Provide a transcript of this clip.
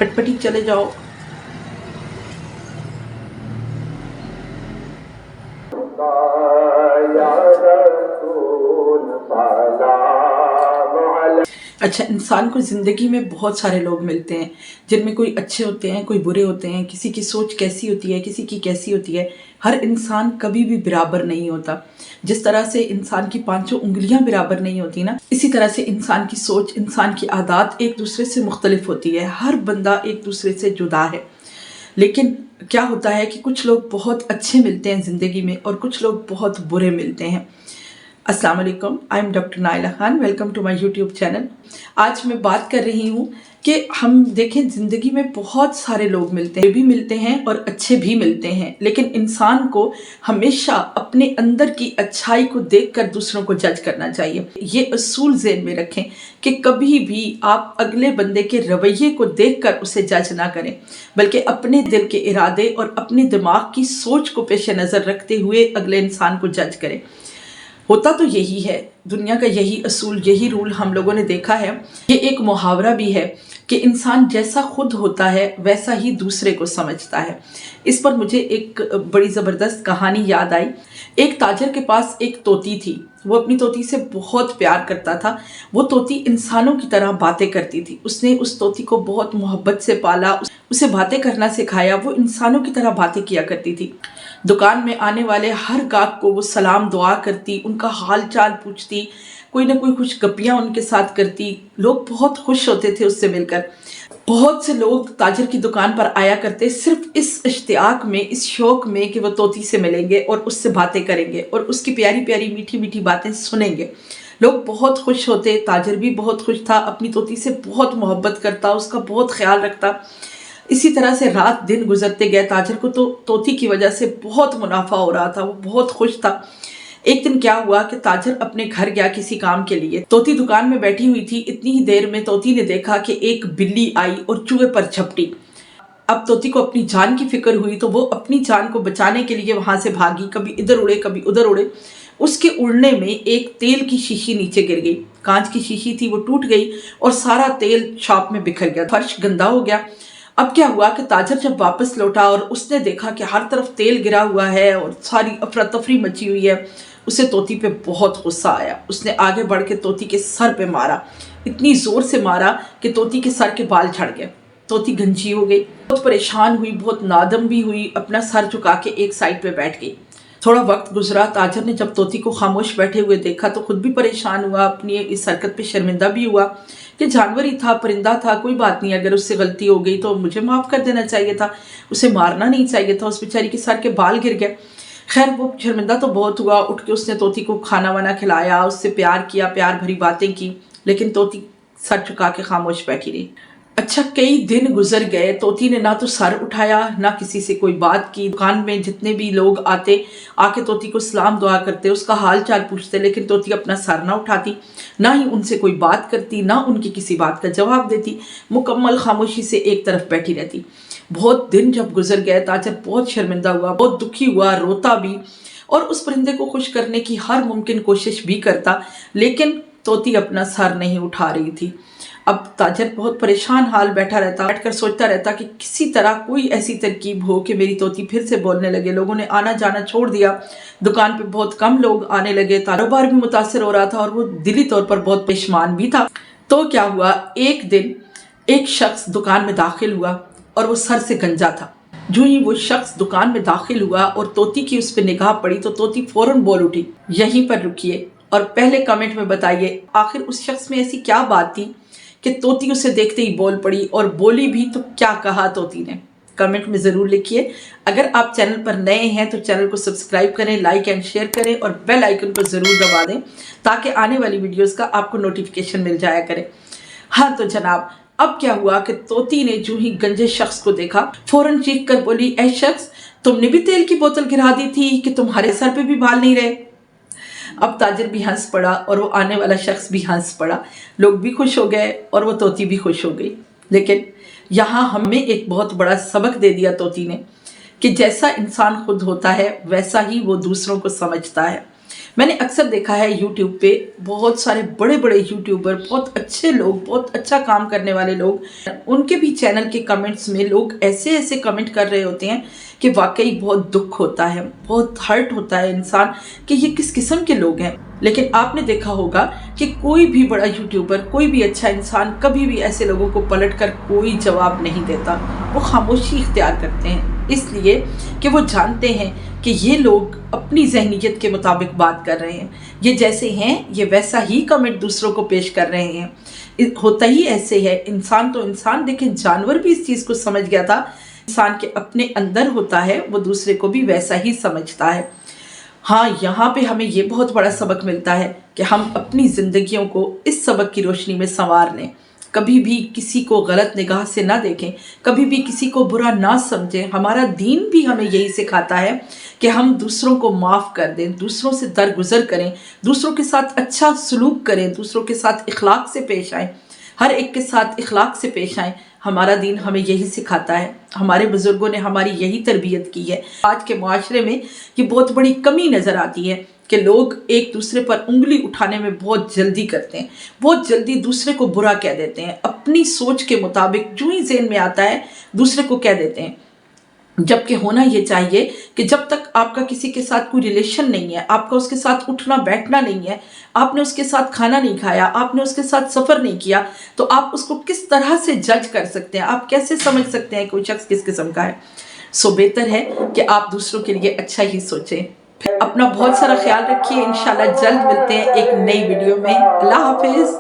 फटफटी चले जाओ। अच्छा, इंसान को ज़िंदगी में बहुत सारे लोग मिलते हैं जिनमें कोई अच्छे होते हैं, कोई बुरे होते हैं, किसी की सोच कैसी होती है, किसी की कैसी होती है। हर इंसान कभी भी बराबर नहीं होता। जिस तरह से इंसान की पांचों उंगलियां बराबर नहीं होती ना, इसी तरह से इंसान की सोच, इंसान की आदत एक दूसरे से मुख्तलिफ होती है। हर बंदा एक दूसरे से जुदा है। लेकिन क्या होता है कि कुछ लोग बहुत अच्छे मिलते हैं ज़िंदगी में और कुछ लोग बहुत बुरे मिलते हैं। अस्सलाम वालेकुम, I am doctor Naila Khan, welcome to my YouTube channel. आज मैं बात कर रही हूँ कि हम देखें ज़िंदगी में बहुत सारे लोग मिलते हैं, भी मिलते हैं और अच्छे भी मिलते हैं, लेकिन इंसान को हमेशा अपने अंदर की अच्छाई को देखकर दूसरों को जज करना चाहिए। ये असूल ज़हन में रखें कि कभी भी आप अगले बंदे के रवैये को देखकर उसे जज ना करें, बल्कि अपने दिल के इरादे और अपने दिमाग की सोच को पेश नज़र रखते हुए अगले इंसान को जज करें। होता तो यही है, दुनिया का यही असूल, यही रूल हम लोगों ने देखा है। ये एक मुहावरा भी है कि इंसान जैसा खुद होता है वैसा ही दूसरे को समझता है। इस पर मुझे एक बड़ी ज़बरदस्त कहानी याद आई। एक ताजर के पास एक तोती थी। वो अपनी तोती से बहुत प्यार करता था। वो तोती इंसानों की तरह बातें करती थी। उसने उस तोती को बहुत मोहब्बत से पाला, उसे बातें करना सिखाया। वो इंसानों की तरह बातें किया करती थी। दुकान में आने वाले हर गाहक को वो सलाम दुआ करती, उनका हाल चाल पूछती, कोई ना कोई खुश गप्पियाँ उनके साथ करती। लोग बहुत खुश होते थे उससे मिलकर। बहुत से लोग ताजर की दुकान पर आया करते सिर्फ इस इश्तियाक में, इस शौक में कि वो तोती से मिलेंगे और उससे बातें करेंगे और उसकी प्यारी प्यारी मीठी मीठी बातें सुनेंगे। लोग बहुत खुश होते, ताजर भी बहुत खुश था, अपनी तोती से बहुत मोहब्बत करता, उसका बहुत ख्याल रखता। इसी तरह से रात दिन गुजरते गए। ताजर को तो तोती की वजह से बहुत मुनाफा हो रहा था, वो बहुत खुश था। एक दिन क्या हुआ कि ताजर अपने घर गया किसी काम के लिए। तोती दुकान में बैठी हुई थी। इतनी ही देर में तोती ने देखा कि एक बिल्ली आई और चूहे पर झपटी। अब तोती को अपनी जान की फिक्र हुई तो वो अपनी जान को बचाने के लिए वहां से भागी। कभी इधर उड़े, कभी उधर उड़े। उसके उड़ने में एक तेल की शीशी नीचे गिर गई। कांच की शीशी थी, वो टूट गई और सारा तेल शॉप में बिखर गया। फर्श गंदा हो गया। अब क्या हुआ कि ताजर जब वापस लौटा और उसने देखा कि हर तरफ तेल गिरा हुआ है और सारी अफरा तफरी मची हुई है, उसे तोती पे बहुत गुस्सा आया। उसने आगे बढ़ के तोती के सर पे मारा, इतनी जोर से मारा कि तोती के सर के बाल झड़ गए। तोती गंजी हो गई, बहुत परेशान हुई, बहुत नादम भी हुई। अपना सर झुका के एक साइड पे बैठ गई। थोड़ा वक्त गुजरा। ताजर ने जब तोती को खामोश बैठे हुए देखा तो खुद भी परेशान हुआ, अपनी इस हरकत पे शर्मिंदा भी हुआ कि जानवर ही था, परिंदा था, कोई बात नहीं, अगर उससे गलती हो गई तो मुझे माफ़ कर देना चाहिए था, उसे मारना नहीं चाहिए था। उस बेचारी के सर के बाल गिर गए। खैर, वो शर्मिंदा तो बहुत हुआ। उठ के उसने तोती को खाना वाना खिलाया, उससे प्यार किया, प्यार भरी बातें की, लेकिन तोती सर झुका के खामोश बैठी रही। अच्छा, कई दिन गुजर गए। तोती ने ना तो सर उठाया, ना किसी से कोई बात की। दुकान में जितने भी लोग आते, आके तोती को सलाम दुआ करते, उसका हाल चाल पूछते, लेकिन तोती अपना सर ना उठाती, ना ही उनसे कोई बात करती, ना उनकी किसी बात का जवाब देती। मुकम्मल खामोशी से एक तरफ बैठी रहती। बहुत दिन जब गुजर गए, ताजर बहुत शर्मिंदा हुआ, बहुत दुखी हुआ, रोता भी और उस परिंदे को खुश करने की हर मुमकिन कोशिश भी करता, लेकिन तोती अपना सर नहीं उठा रही थी। अब ताजर बहुत परेशान हाल बैठकर सोचता रहता कि किसी तरह कोई ऐसी तरकीब हो कि मेरी तोती फिर से बोलने लगे। लोगों ने आना जाना छोड़ दिया, दुकान पे बहुत कम लोग आने लगे, कारोबार भी मुतासर हो रहा था और वो दिली तौर पर बहुत परेशान भी था। तो क्या हुआ, एक दिन एक शख्स दुकान में दाखिल हुआ और वो सर से गंजा था। जो ही वो शख्स दुकान में दाखिल हुआ और तोती की उस पर निगाह पड़ी तो तोती फौरन बोल उठी, यहीं पर रुकिए और पहले कमेंट में बताइए आखिर उस शख्स में ऐसी क्या बात थी कि तोती उसे देखते ही बोल पड़ी, और बोली भी तो क्या कहा तोती ने। कमेंट में ज़रूर लिखिए। अगर आप चैनल पर नए हैं तो चैनल को सब्सक्राइब करें, लाइक एंड शेयर करें और बेल आइकन को ज़रूर दबा दें ताकि आने वाली वीडियोस का आपको नोटिफिकेशन मिल जाया करे। हाँ तो जनाब, अब क्या हुआ कि तोती ने जो ही गंजे शख्स को देखा, फौरन चीख कर बोली, ऐ शख्स, तुमने भी तेल की बोतल गिरा दी थी कि तुम्हारे सर पे भी बाल नहीं रहे। अब ताजर भी हंस पड़ा और वो आने वाला शख्स भी हंस पड़ा। लोग भी खुश हो गए और वो तोती भी खुश हो गई। लेकिन यहाँ हमें एक बहुत बड़ा सबक दे दिया तोती ने कि जैसा इंसान खुद होता है वैसा ही वो दूसरों को समझता है। मैंने अक्सर देखा है यूट्यूब पे बहुत सारे बड़े बड़े यूट्यूबर, बहुत अच्छे लोग, बहुत अच्छा काम करने वाले लोग, उनके भी चैनल के कमेंट्स में लोग ऐसे ऐसे कमेंट कर रहे होते हैं कि वाकई बहुत दुख होता है, बहुत हर्ट होता है इंसान कि ये किस किस्म के लोग हैं। लेकिन आपने देखा होगा कि कोई भी बड़ा यूट्यूबर, कोई भी अच्छा इंसान कभी भी ऐसे लोगों को पलट कर कोई जवाब नहीं देता। वो खामोशी इख्तियार करते हैं, इसलिए कि वो जानते हैं कि ये लोग अपनी जहनीत के मुताबिक बात कर रहे हैं। ये जैसे हैं ये वैसा ही कमेंट दूसरों को पेश कर रहे हैं। होता ही ऐसे है, इंसान तो इंसान, लेकिन जानवर भी इस चीज़ को समझ गया था। इंसान के अपने अंदर होता है, वो दूसरे को भी वैसा ही समझता है। हाँ, यहाँ पे हमें ये बहुत बड़ा सबक मिलता है कि हम अपनी ज़िंदगियों को इस सबक की रोशनी में संवार लें। कभी भी किसी को गलत निगाह से ना देखें, कभी भी किसी को बुरा ना समझें। हमारा दीन भी हमें यही सिखाता है कि हम दूसरों को माफ़ कर दें, दूसरों से दरगुजर करें, दूसरों के साथ अच्छा सलूक करें, दूसरों के साथ इखलाक से पेश आएँ, हर एक के साथ इखलाक से पेश आएँ। हमारा दीन हमें यही सिखाता है, हमारे बुज़ुर्गों ने हमारी यही तरबियत की है। आज के माशरे में ये बहुत बड़ी कमी नज़र आती है कि लोग एक दूसरे पर उंगली उठाने में बहुत जल्दी करते हैं, बहुत जल्दी दूसरे को बुरा कह देते हैं, अपनी सोच के मुताबिक जो ही ज़हन में आता है दूसरे को कह देते हैं। जबकि होना ये चाहिए कि जब तक आपका किसी के साथ कोई रिलेशन नहीं है, आपका उसके साथ उठना बैठना नहीं है, आपने उसके साथ खाना नहीं खाया, आपने उसके साथ सफ़र नहीं किया, तो आप उसको किस तरह से जज कर सकते हैं? आप कैसे समझ सकते हैं कोई शख्स किस किस्म का है? सो बेहतर है कि आप दूसरों के लिए अच्छा ही सोचें। अपना बहुत सारा ख्याल रखिए। इंशाल्लाह जल्द मिलते हैं एक नई वीडियो में। अल्लाह हाफिज़।